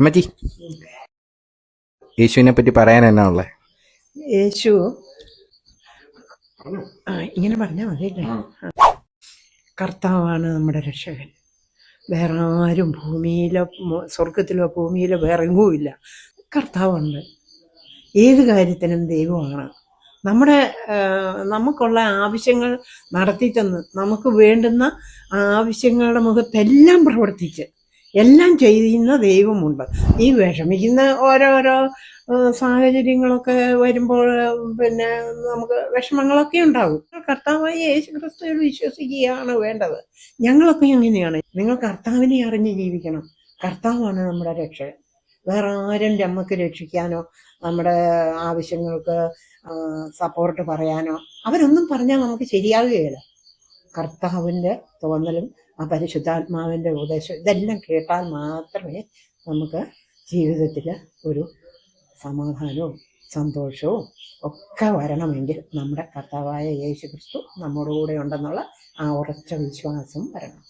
അമ്മച്ചി, യേശുവിനെ പറ്റി പറയാൻ എന്നാ ഉള്ളത്? യേശു ഇങ്ങനെ പറഞ്ഞാൽ മതിയല്ലേ. കർത്താവാണ് നമ്മുടെ രക്ഷകൻ. വേറെ ആരും ഭൂമിയിലോ സ്വർഗത്തിലോ ഭൂമിയിലോ വേറെ എങ്ങുമില്ല. കർത്താവുണ്ട്. ഏത് കാര്യത്തിനും ദൈവമാണ്. നമുക്കുള്ള ആവശ്യങ്ങൾ നടത്തി തന്ന് നമുക്ക് വേണ്ടുന്ന ആവശ്യങ്ങളുടെ മുഖത്തെല്ലാം പ്രവർത്തിച്ച് എല്ലാം ചെയ്യുന്ന ദൈവമുണ്ട്. ഈ വിഷമിക്കുന്ന ഓരോരോ സാഹചര്യങ്ങളൊക്കെ വരുമ്പോൾ പിന്നെ നമുക്ക് വിഷമങ്ങളൊക്കെ ഉണ്ടാകും. കർത്താവായ യേശു ക്രിസ്തുവിൽ വിശ്വസിക്കുകയാണ് വേണ്ടത്. ഞങ്ങളൊക്കെ എങ്ങനെയാണ്? നിങ്ങൾ കർത്താവിനെ അറിഞ്ഞ് ജീവിക്കണം. കർത്താവാണ് നമ്മുടെ രക്ഷകൻ. വേറെ ആരും നമുക്ക് രക്ഷിക്കാനോ നമ്മുടെ ആവശ്യങ്ങൾക്ക് സപ്പോർട്ട് പറയാനോ അവരൊന്നും പറഞ്ഞാൽ നമുക്ക് ശരിയാകുകയില്ല. കർത്താവിൻ്റെ തോന്നലും ആ പരിശുദ്ധാത്മാവിൻ്റെ ഉപദേശം ഇതെല്ലാം കേട്ടാൽ മാത്രമേ നമുക്ക് ജീവിതത്തിൽ ഒരു സമാധാനവും സന്തോഷവും ഒക്കെ വരണമെങ്കിൽ നമ്മുടെ കർത്താവായ യേശു ക്രിസ്തു നമ്മുടെ കൂടെ ഉണ്ടെന്നുള്ള ആ ഉറച്ച വിശ്വാസം വരണം.